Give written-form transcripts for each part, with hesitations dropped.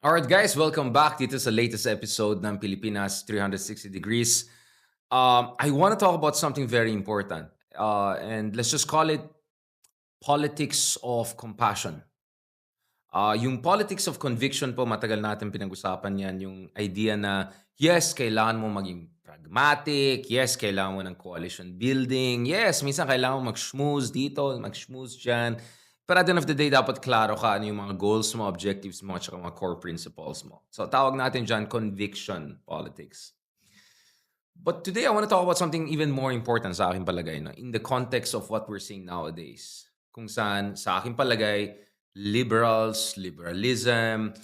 Alright guys, welcome back dito sa latest episode ng Pilipinas 360 Degrees. I want to talk about something very important. And let's just call it politics of compassion. Yung politics of conviction po, matagal natin pinag-usapan yan. Yung idea na, yes, kailangan mo maging pragmatic. Yes, kailangan mo ng coalition building. Yes, minsan kailangan mo mag-schmooze dito, mag-schmooze dyan. Pero at the end of the day, dapat klaro ka ano yung mga goals mo, objectives mo, at saka mga core principles mo. So tawag natin dyan, conviction politics. But today, I want to talk about something even more important sa akin palagay, no? In the context of what we're seeing nowadays. Kung saan, sa akin palagay, liberalism,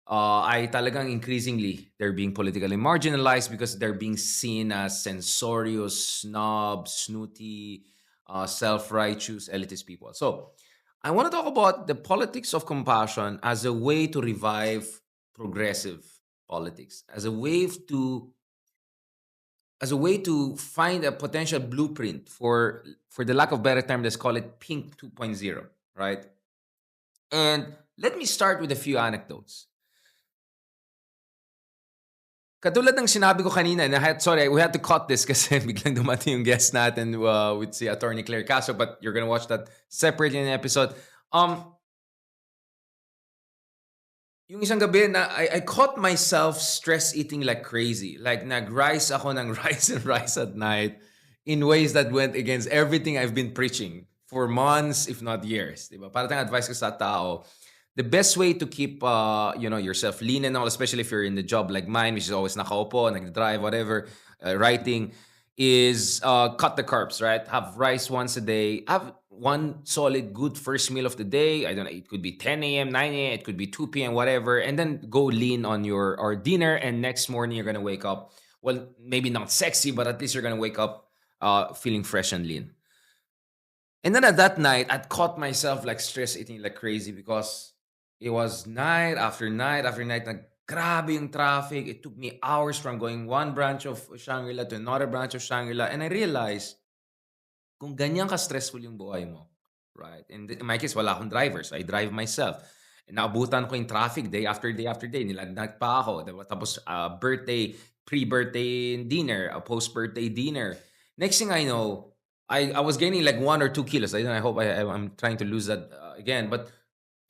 ay talagang increasingly, they're being politically marginalized because they're being seen as censorious, snob, snooty, self-righteous, elitist people. So, I want to talk about the politics of compassion as a way to revive progressive politics, as a way to find a potential blueprint for the lack of better term, let's call it pink 2.0, right? And let me start with a few anecdotes. Katulad ng sinabi ko kanina, sorry, we had to cut this kasi biglang dumating yung guest natin with si Attorney Claire Caso, but you're gonna watch that separately in an episode. Yung isang gabi na I caught myself stress eating like crazy. Like nag-rice ako ng rice and rice at night in ways that went against everything I've been preaching for months, if not years. Diba? Para tayong advice ko sa tao, the best way to keep yourself lean and all, especially if you're in the job like mine, which is always nakaupo, nag-drive, whatever, writing, is cut the carbs, right? Have rice once a day. Have one solid, good first meal of the day. I don't know. It could be 10 a.m., 9 a.m., it could be 2 p.m., whatever. And then go lean on your or dinner. And next morning, you're going to wake up, well, maybe not sexy, but at least you're going to wake up feeling fresh and lean. And then at that night, I'd caught myself like stress eating like crazy because it was night after night after night. Grabe yung traffic. It took me hours from going one branch of Shangri-La to another branch of Shangri-La. And I realized, kung ganyan ka-stressful yung buhay mo, right? And in my case, wala akong driver, so I drive myself. And naabutan ko yung traffic day after day after day. Nilagnat pa ako. Diba? Tapos birthday, pre-birthday dinner, a post-birthday dinner. Next thing I know, I was gaining like 1 or 2 kilos. I hope I'm trying to lose that again. But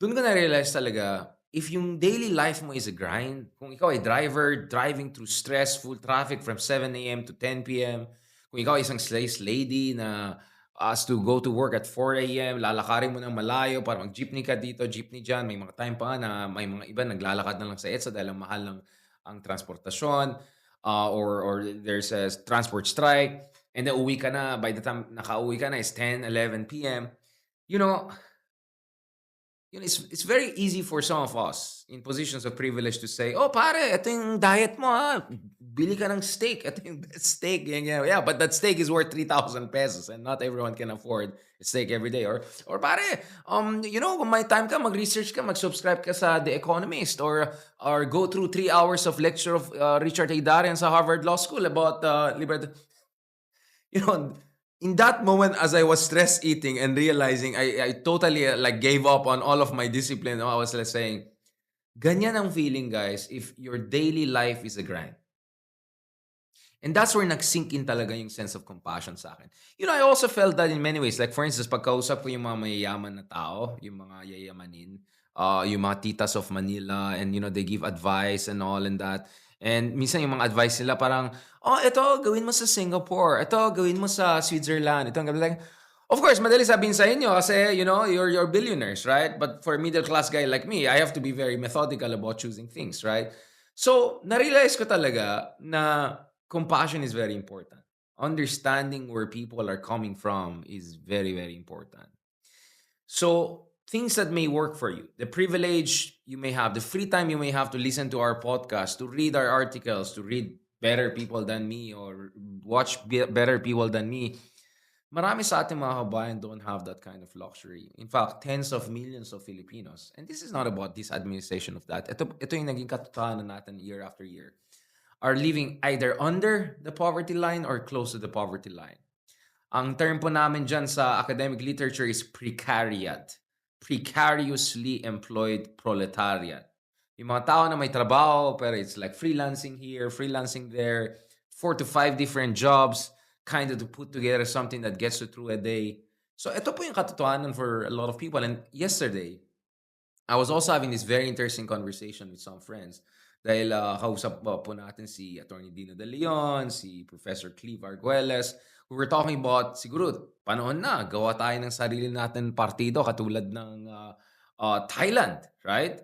doon ko na-realize talaga, if yung daily life mo is a grind, kung ikaw ay driver, driving through stressful traffic from 7 a.m. to 10 p.m., kung ikaw ay isang slice lady na has to go to work at 4 a.m., lalakarin mo ng malayo para mag-jeepney ka dito, jeepney dyan. May mga time pa na may mga iba naglalakad na lang sa EDSA dahil ang mahal ng ang transportasyon, or there's a transport strike, and then uwi ka na, by the time nakauwi ka na is 10, 11 p.m. You know, it's very easy for some of us in positions of privilege to say, "Oh, pare, ito yung diet mo, ha. Bili ka ng steak. Ito yung best steak." Ganyan. Yeah, but that steak is worth 3,000 pesos and not everyone can afford a steak every day. Or pare, kung may time ka, mag-research ka, mag-subscribe ka sa The Economist, or go through 3 hours of lecture of Richard Heydarian sa Harvard Law School about liberty. In that moment, as I was stress eating and realizing I totally like gave up on all of my discipline, I was like saying, ganyan ang feeling, guys, if your daily life is a grind. And that's where nag-sink in talaga yung sense of compassion sa akin. I also felt that in many ways. Like for instance, pagkausap ko yung mga mayayaman na tao, yung mga yayamanin, yung mga titas of Manila, and they give advice and all and that. And minsan yung mga advice nila parang, oh, ito, gawin mo sa Singapore. Ito, gawin mo sa Switzerland. Ito, like, of course, madali sabihin sa inyo kasi, you're billionaires, right? But for a middle-class guy like me, I have to be very methodical about choosing things, right? So, narealize ko talaga na compassion is very important. Understanding where people are coming from is very, very important. So, things that may work for you, the privilege you may have, the free time you may have to listen to our podcast, to read our articles, to read better people than me, or watch better people than me. Marami sa ating mga kabayan don't have that kind of luxury. In fact, tens of millions of Filipinos, and this is not about this administration of that, ito yung naging katotohanan natin year after year, are living either under the poverty line or close to the poverty line. Ang term po namin dyan sa academic literature is precariat. Precariously employed proletariat. Yung mga tao na may trabaho, pero it's like freelancing here, freelancing there, 4 to 5 different jobs, kind of to put together something that gets you through a day. So ito po yung katotohanan for a lot of people. And yesterday, I was also having this very interesting conversation with some friends dahil kausap po natin si Attorney Dino De Leon, si Professor Cleve Arguelles. We were talking about siguro panahon na gawa tayo ng sarili natin partido katulad ng Thailand, right?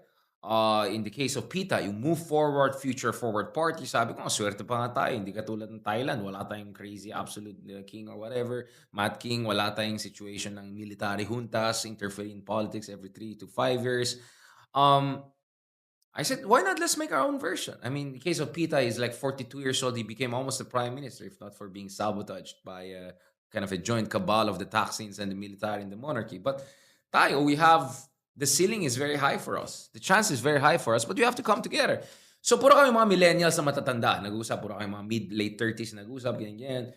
In the case of PITA, yung Move Forward, Future Forward Party, sabi ko, swerte pa nga tayo, hindi katulad ng Thailand, wala tayong crazy absolute king or whatever, Mad King, wala tayong situation ng military juntas, interfere in politics every 3 to 5 years. Um, I said, why not let's make our own version? I mean, the case of Pita is like 42 years old. He became almost the prime minister, if not for being sabotaged by kind of a joint cabal of the Taxins and the military and the monarchy. But tayo, we have, the ceiling is very high for us. The chance is very high for us, but we have to come together. So puro kami mga millennials na matatanda. Nag-usap, puro kami mga mid-late 30s nag-usap, ganyan.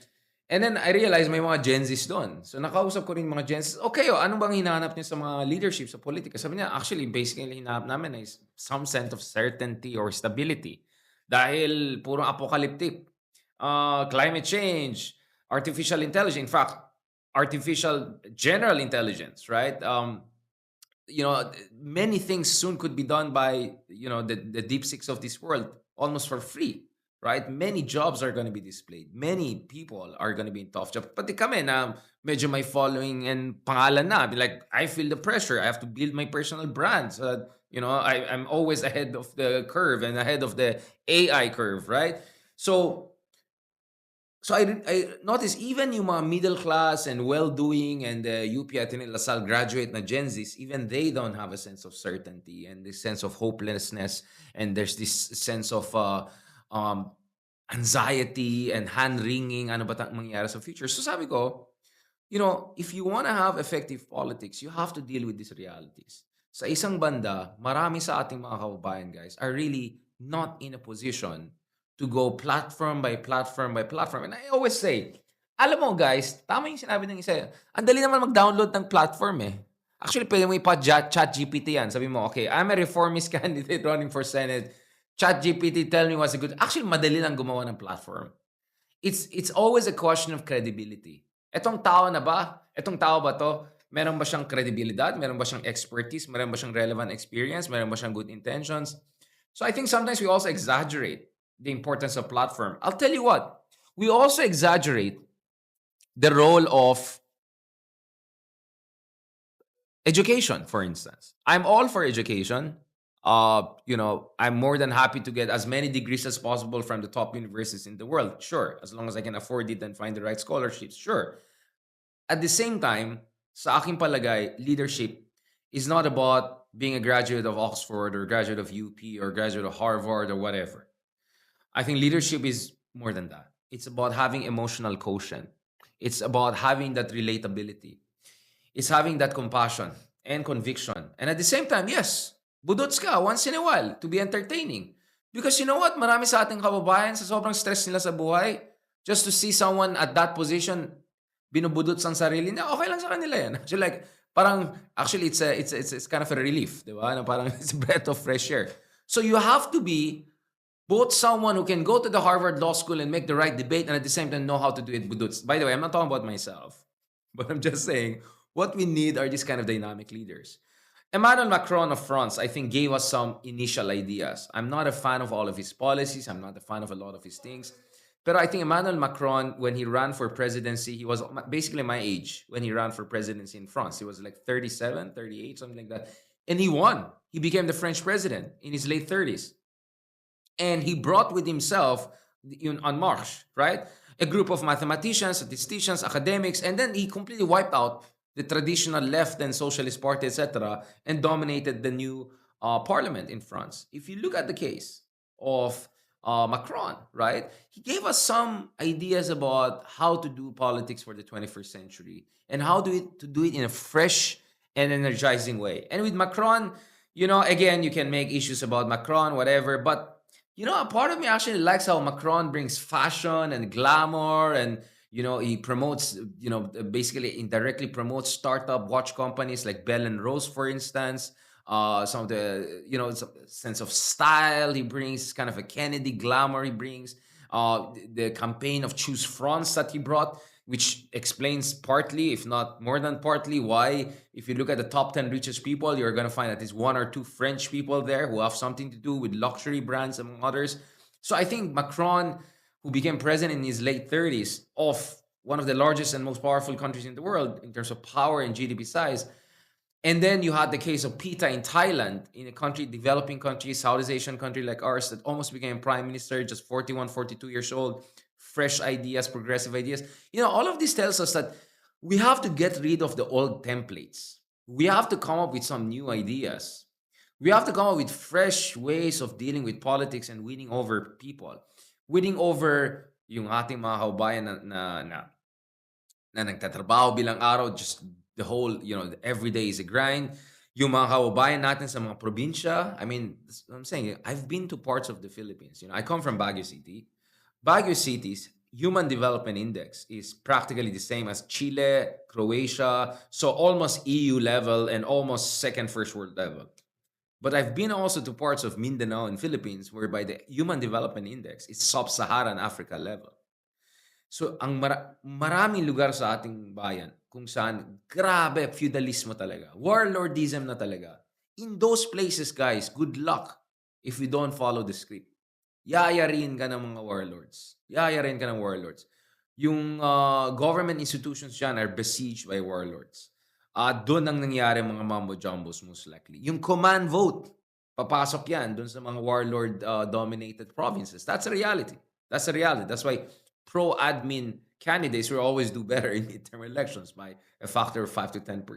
And then I realized may mga Gen Zs doon. So nakausap ko rin mga Gen Zs. Okay, ano bang hinahanap niyo sa mga leadership, sa politika? Sabi niya, actually, basically, hinahanap namin is some sense of certainty or stability. Dahil puro apocalyptic. Climate change, artificial intelligence. In fact, artificial general intelligence, right? Many things soon could be done by, the deep six of this world almost for free, right? Many jobs are going to be displayed. Many people are going to be in tough jobs. Pati kami na medyo may following and pangalan na. Like, I feel the pressure. I have to build my personal brand so that, I'm always ahead of the curve and ahead of the AI curve, right? So I noticed even yung mga middle class and well-doing and the UP at Lasal graduate na Gen Zs, even they don't have a sense of certainty and this sense of hopelessness, and there's this sense of anxiety and hand-wringing, ano ba mangyayari sa future. So sabi ko, if you want to have effective politics, you have to deal with these realities. Sa isang banda, marami sa ating mga kababayan, guys, are really not in a position to go platform by platform by platform. And I always say, alam mo guys, tama yung sinabi ng isa. Ang dali naman mag-download ng platform eh. Actually, pwede mo ipa-chat GPT yan. Sabi mo, okay, I'm a reformist candidate running for Senate. Chat GPT, tell me what's a good... Actually, madali lang gumawa ng platform. It's always a question of credibility. Etong tao ba to? Meron ba siyang credibilidad? Meron ba siyang expertise? Meron ba siyang relevant experience? Meron ba siyang good intentions? So I think sometimes we also exaggerate the importance of platform. I'll tell you what, we also exaggerate the role of education, for instance. I'm all for education. I'm more than happy to get as many degrees as possible from the top universities in the world. Sure, as long as I can afford it and find the right scholarships. Sure. At the same time, sa aking palagay, leadership is not about being a graduate of Oxford or graduate of UP or graduate of Harvard or whatever. I think leadership is more than that. It's about having emotional quotient. It's about having that relatability. It's having that compassion and conviction. And at the same time, yes, budots ka once in a while to be entertaining. Because you know what? Marami sa ating kababayan sa sobrang stress nila sa buhay, just to see someone at that position binubudot sa sarili niya, okay lang sa kanila yan. Actually, it's kind of a relief, di ba? Parang it's a breath of fresh air. So you have to be both someone who can go to the Harvard Law School and make the right debate and at the same time know how to do it buduts. By the way, I'm not talking about myself, but I'm just saying what we need are these kind of dynamic leaders. Emmanuel Macron of France, I think, gave us some initial ideas. I'm not a fan of all of his policies. I'm not a fan of a lot of his things. But I think Emmanuel Macron, when he ran for presidency, he was basically my age when he ran for presidency in France. He was like 37, 38, something like that. And he won. He became the French president in his late 30s. And he brought with himself, En Marche, right? A group of mathematicians, statisticians, academics, and then he completely wiped out the traditional left and socialist party, etc., and dominated the new parliament in France. If you look at the case of Macron, right? He gave us some ideas about how to do politics for the 21st century and how to do it in a fresh and energizing way. And with Macron, again, you can make issues about Macron, whatever, but a part of me actually likes how Macron brings fashion and glamour and, he promotes, basically indirectly promotes startup watch companies like Bell and Rose, for instance. some of the, some sense of style he brings, kind of a Kennedy glamour he brings, the campaign of Choose France that he brought, which explains partly, if not more than partly, why, if you look at the top 10 richest people, you're going to find that there's one or two French people there who have something to do with luxury brands, among others. So I think Macron, who became president in his late 30s of one of the largest and most powerful countries in the world in terms of power and GDP size, and then you had the case of Pita in Thailand, in a country, developing country, Southeast Asian country like ours, that almost became prime minister, just 41, 42 years old, fresh ideas, progressive ideas. All of this tells us that we have to get rid of the old templates. We have to come up with some new ideas. We have to come up with fresh ways of dealing with politics and winning over people. Winning over yung ating mga kababayan na nagtatrabaho bilang araw, just the whole, every day is a grind. Yung mga kababayan natin sa mga probinsya, I mean, I'm saying, I've been to parts of the Philippines. I come from Baguio City. Baguio City's Human Development Index is practically the same as Chile, Croatia, so almost EU level and almost second first world level. But I've been also to parts of Mindanao and Philippines whereby the Human Development Index is sub-Saharan Africa level. So, ang maraming lugar sa ating bayan kung saan grabe feudalismo talaga. Warlordism na talaga. In those places, guys, good luck if you don't follow the script. Yayarin ka ng mga warlords. Yayarin ka ng warlords. Yung government institutions dyan are besieged by warlords. Doon ang nangyari mga mambo-jumbos most likely. Yung command vote, papasok yan doon sa mga warlord-dominated provinces. That's a reality. That's a reality. That's why pro-admin candidates will always do better in midterm elections by a factor of 5 to 10%.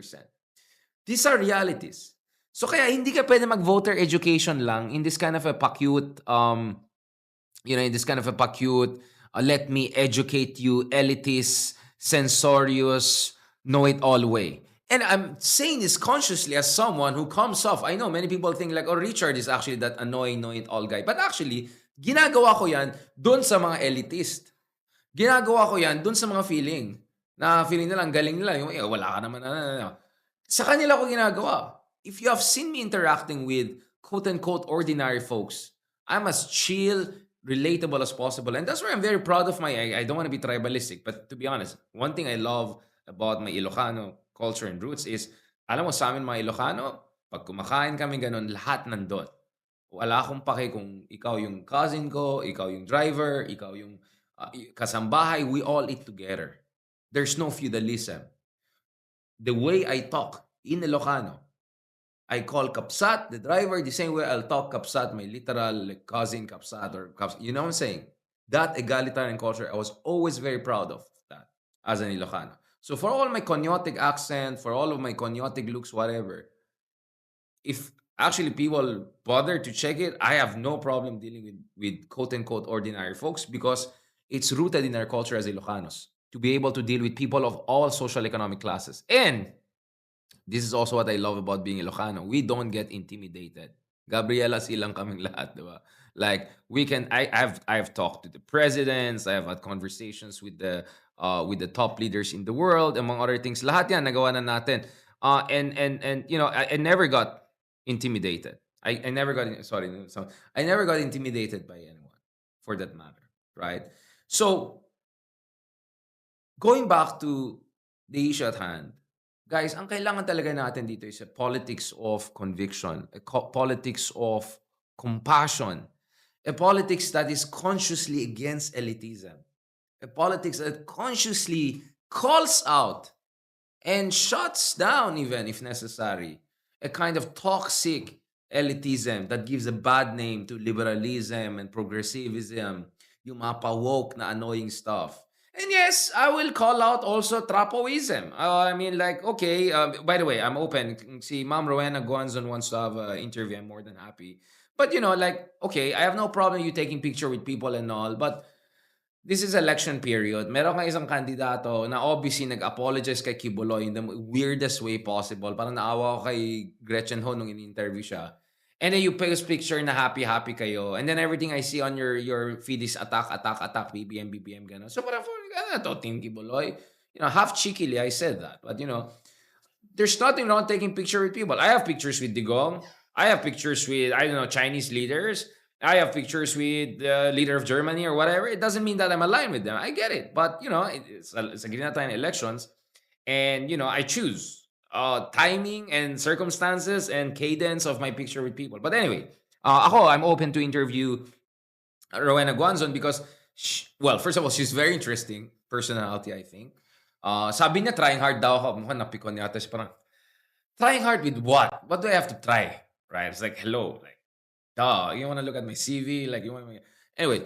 These are realities. So kaya hindi ka pwede mag-voter education lang in this kind of a pa-cute, in this kind of a pa-cute, let me educate you, elitist, censorious, know-it-all way. And I'm saying this consciously as someone who comes off, I know many people think like, oh, Richard is actually that annoying know-it-all guy. But actually, ginagawa ko yan doon sa mga elitist. Ginagawa ko yan dun sa mga feeling. Na feeling nila, ang galing nila. Yung, wala ka naman. Sa kanila ko ginagawa. If you have seen me interacting with quote-unquote ordinary folks, I'm as chill, relatable as possible. And that's why I'm very proud of I don't want to be tribalistic, but to be honest, one thing I love about my Ilocano culture and roots is, alam mo sa amin mga Ilocano, pag kumakain kami ganun, lahat nandun. Wala akong pake kung ikaw yung cousin ko, ikaw yung driver, ikaw yung kasambahay, we all eat together. There's no feudalism. The way I talk in Ilocano, I call Kapsat, the driver, the same way I'll talk Kapsat, my literal cousin Kapsat or Kapsat. You know what I'm saying? That egalitarian culture, I was always very proud of that as an Ilocano. So for all my conyotic accent, for all of my conyotic looks, whatever, if actually people bother to check it, I have no problem dealing with quote-unquote ordinary folks because it's rooted in our culture as Ilocanos to be able to deal with people of all social economic classes. And this is also what I love about being Ilocano. We don't get intimidated. Gabriela silang kaming lahat, diba? Like I've talked to the presidents, I have had conversations with the top leaders in the world, among other things. Lahat yan nagawa na natin. And I never got intimidated. I never got I never got intimidated by anyone for that matter, right? So, going back to the issue at hand, guys, ang kailangan talaga natin dito is a politics of conviction, a politics of compassion, a politics that is consciously against elitism, a politics that consciously calls out and shuts down, even if necessary, a kind of toxic elitism that gives a bad name to liberalism and progressivism, yung mga pa-woke na annoying stuff. And yes, I will call out also trapoism. I mean, like, okay, by the way, I'm open. Si Ma'am Rowena Gonzon wants to have an interview. I'm more than happy. But, like, okay, I have no problem you taking picture with people and all. But this is election period. Meron kang isang kandidato na obviously nag-apologize kay Kibuloy in the weirdest way possible. Parang naawa ko kay Gretchen Ho nung in-interview siya. And then you post picture na happy kayo. And then everything I see on your feed is attack, BBM, gano'n. So parang, to, Team Kibuloy. Half cheekily, I said that. But, there's nothing wrong taking picture with people. I have pictures with Digong. I have pictures with, I don't know, Chinese leaders. I have pictures with the leader of Germany or whatever. It doesn't mean that I'm aligned with them. I get it. But, it's a ginata in elections. And, I choose timing and circumstances and cadence of my picture with people. But anyway, I'm open to interview Rowena Guanzon because, well, first of all, she's very interesting personality, I think. Sabi niya, trying hard daw ako. Mukhang napikon yata siya. Parang, trying hard with what? What do I have to try? Right? It's like, hello. Like, you want to look at my CV? Like, you want to... Anyway,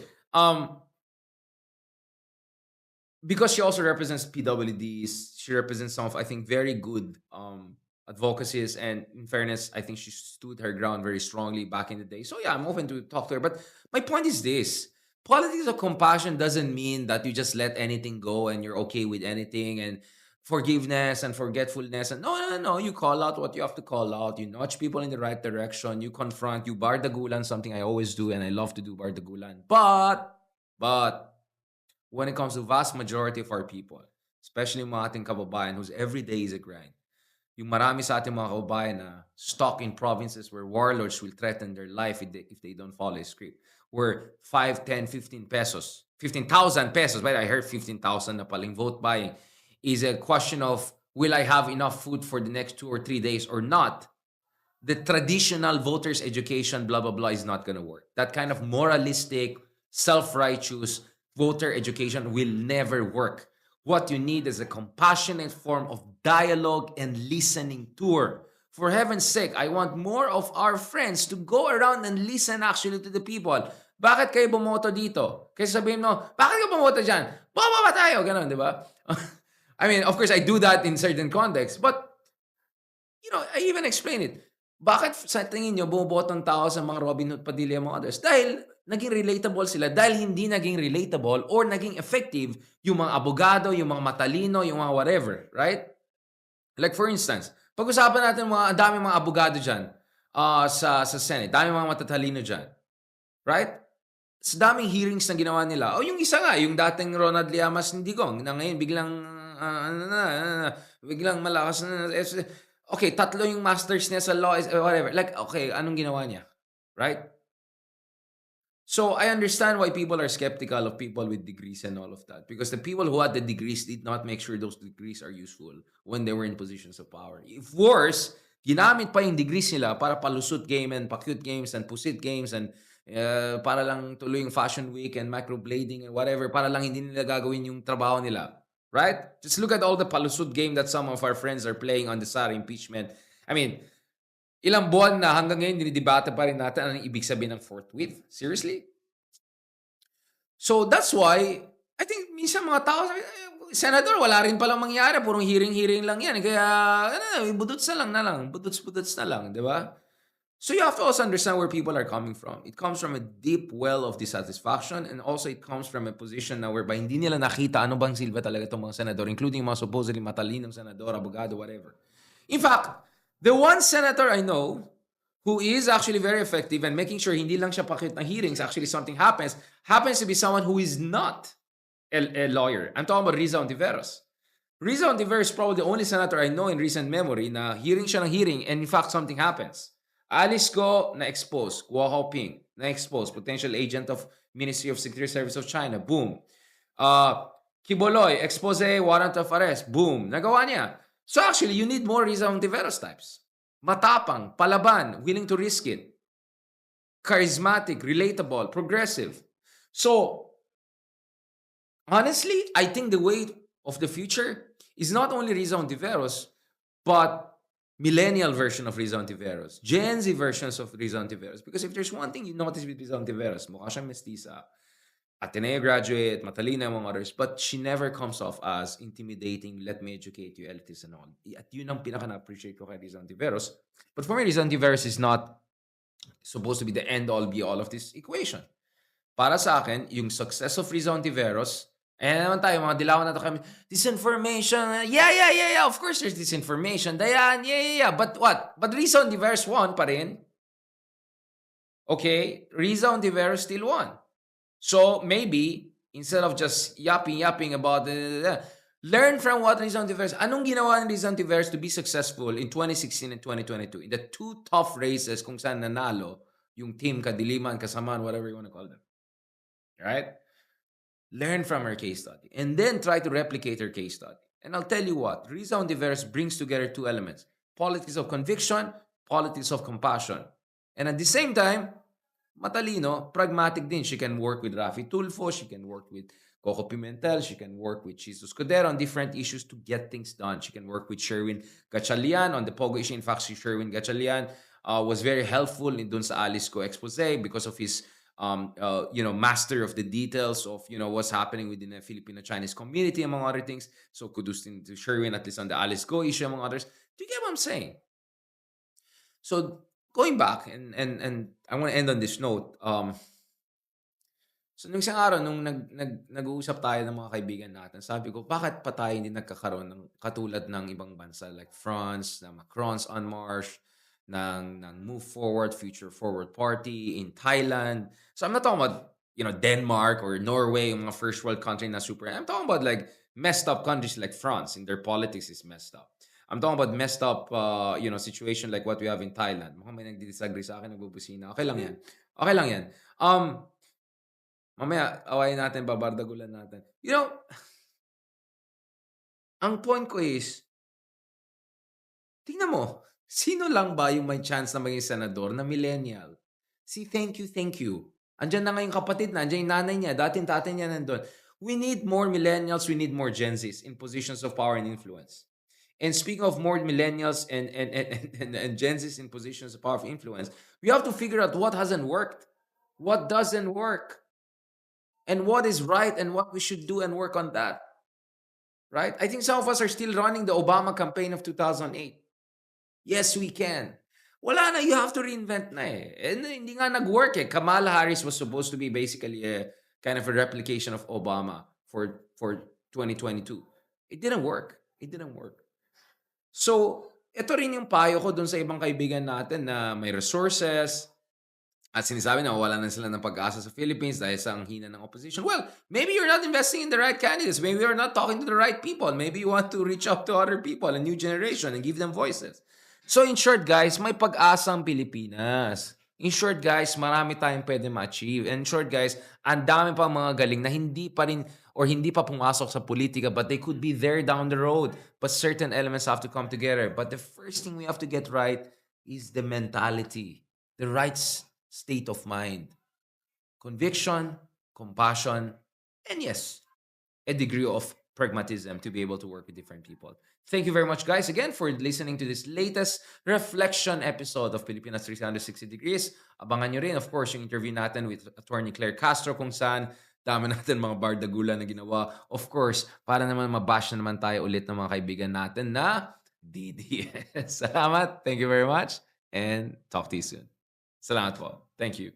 because she also represents PWDs, she represents some of, I think, very good advocacies. And in fairness, I think she stood her ground very strongly back in the day. So yeah, I'm open to talk to her. But my point is this. Politics of compassion doesn't mean that you just let anything go and you're okay with anything and forgiveness and forgetfulness. And no. You call out what you have to call out. You nudge people in the right direction. You confront. You bardagulan, something I always do and I love to do bardagulan. But when it comes to vast majority of our people, especially mga ating kababayan whose every day is a grind, yung marami sa ating mga kababayan na stuck in provinces where warlords will threaten their life if they don't follow a script, where 5, 10, 15 pesos, 15,000 pesos, but I heard 15,000 na paling vote buying, is a question of, will I have enough food for the next 2 or 3 days or not? The traditional voters education, blah, blah, blah, is not going to work. That kind of moralistic, self-righteous voter education will never work. What you need is a compassionate form of dialogue and listening tour. For heaven's sake, I want more of our friends to go around and listen actually to the people. Bakit kayo bumoto dito? Kasi sabihin mo, bakit ka bumoto dyan? Bumaba tayo! Ganon, di ba? I mean, of course, I do that in certain contexts. But, I even explain it. Bakit sa tingin nyo bumoboto ang tao sa mga Robin Hood Padilla mga others? Dahil naging relatable sila. Dahil hindi naging relatable or naging effective yung mga abogado, yung mga matalino, yung mga whatever. Right? Like for instance, pag-usapan natin daming mga abogado dyan sa Senate. Daming mga matatalino dyan. Right? Sa daming hearings na ginawa nila. O yung isa nga, yung dating Ronald Llamas Ndigong na ngayon biglang malakas na. Okay, 3 yung masters niya sa law, whatever. Like, okay, anong ginawa niya? Right? So, I understand why people are skeptical of people with degrees and all of that. Because the people who had the degrees did not make sure those degrees are useful when they were in positions of power. If worse, ginamit pa yung degrees nila para palusot game and pa-cute games and pusit games and para lang tuloy yung fashion week and microblading and whatever, para lang hindi nila gagawin yung trabaho nila. Right? Just look at all the palusot game that some of our friends are playing on the Sara impeachment. I mean, ilang buwan na hanggang ngayon dinidebate pa rin natin anong ibig sabihin ng forthwith. Seriously? So that's why, I think minsan mga tao, Senador, wala rin palang mangyari. Purong hearing-hearing lang yan. Kaya, budots na lang. Budots na lang. Di ba? So you have to also understand where people are coming from. It comes from a deep well of dissatisfaction and also it comes from a position na whereby hindi nila nakita ano bang silba talaga itong mga senador, including mga supposedly matalinong senador, abogado, whatever. In fact, the one senator I know who is actually very effective and making sure hindi lang siya pakit ng hearings, actually something happens to be someone who is not a lawyer. I'm talking about Riza Ontiveros. Riza Ontiveros is probably the only senator I know in recent memory na hearing siya ng hearing and in fact something happens. Alice Go, na-expose. Guo Haoping, na-expose. Potential agent of Ministry of Security Service of China. Boom. Kiboloy, expose, warrant of arrest. Boom. Nagawa niya. So actually, you need more Riza Ontiveros types. Matapang, palaban, willing to risk it. Charismatic, relatable, progressive. So, honestly, I think the way of the future is not only Riza Ontiveros, but millennial version of Riza Ontiveros, Gen Z versions of Riza Ontiveros. Because if there's one thing you notice with Riza Ontiveros, mukha siyang mestiza, Ateneo graduate, matalina among others, but she never comes off as intimidating, let me educate you, elitist and all. At yun ang pinaka-na-appreciate ko kay Riza Ontiveros. But for me, Riza Ontiveros is not supposed to be the end-all, be-all of this equation. Para sa akin, yung success of Riza Ontiveros, ayan naman tayo, mga dilawan na to kami. Disinformation. Yeah. Of course there's disinformation. Dayan, yeah. But what? But Riza Ontiveros won pa rin. Okay? Riza Ontiveros still won. So maybe, instead of just yapping about Learn from what Rizal Tiveros, anong ginawa ni Rizal Tiveros to be successful in 2016 and 2022 in the two tough races kung saan nanalo yung team Kadiliman, Kasamaan, whatever you want to call them. Right? Learn from her case study and then try to replicate her case study. And I'll tell you what, Rizal Tiveros brings together two elements: politics of conviction, politics of compassion. And at the same time, matalino, pragmatic din. She can work with Rafi Tulfo, she can work with Coco Pimentel, she can work with Jesus Codero on different issues to get things done. She can work with Sherwin Gatchalian on the Pogo issue. In fact, Sherwin Gatchalian was very helpful in dun sa Alice Co expose because of his master of the details of what's happening within the Filipino-Chinese community, among other things. So kudos to Sherwin, at least on the Alice Go issue, among others. Do you get what I'm saying? So going back, and I want to end on this note. So nung isang araw nung nag-uusap tayo ng mga kaibigan natin, sabi ko, bakit pa tayo hindi nagkakaroon ng katulad ng ibang bansa like France, na Macron's en marche, ng Move Forward, Future Forward Party in Thailand. So I'm not talking about, Denmark or Norway, yung mga first world country na super. I'm talking about like messed up countries like France, and their politics is messed up. I'm talking about messed up, situation like what we have in Thailand. Mukhang may nagdi-disagree sa akin, nagbubusina. Okay lang yan. Okay lang yan. Mamaya, awayin natin, babardagulan natin. Ang point ko is, tingnan mo, sino lang ba yung may chance na maging senador na millennial? Thank you, thank you. Andiyan na nga yung kapatid na, andiyan yung nanay niya, dating tatay niya nandun. We need more millennials, we need more Gen Zs in positions of power and influence. And speaking of more millennials and Gen Zs in positions of power and influence, we have to figure out what hasn't worked, what doesn't work, and what is right and what we should do and work on that. Right? I think some of us are still running the Obama campaign of 2008. Yes, we can. Wala na, you have to reinvent na eh. And hindi nga nag-work eh. Kamala Harris was supposed to be basically a kind of a replication of Obama for 2022. It didn't work. It didn't work. So, ito rin yung payo ko dun sa ibang kaibigan natin na may resources, at sinasabi na wala na sila ng pag-asa sa Philippines dahil sa ang hina ng opposition. Well, maybe you're not investing in the right candidates. Maybe you're not talking to the right people. Maybe you want to reach out to other people, a new generation, and give them voices. So in short, guys, may pag-asa ang Pilipinas. In short, guys, marami tayong pwede ma-achieve. In short, guys, ang dami pa mga galing na hindi pa rin or hindi pa pumasok sa politika, but they could be there down the road. But certain elements have to come together. But the first thing we have to get right is the mentality, the right state of mind, conviction, compassion, and yes, a degree of pragmatism to be able to work with different people. Thank you very much, guys, again for listening to this latest reflection episode of Pilipinas 360 Degrees. Abangan nyo rin, of course, yung interview natin with Attorney Claire Castro kung saan dami natin mga bardagulan na ginawa. Of course, para naman mabash na naman tayo ulit ng mga kaibigan natin na DDS. Salamat. Thank you very much. And talk to you soon. Salamat po. Thank you.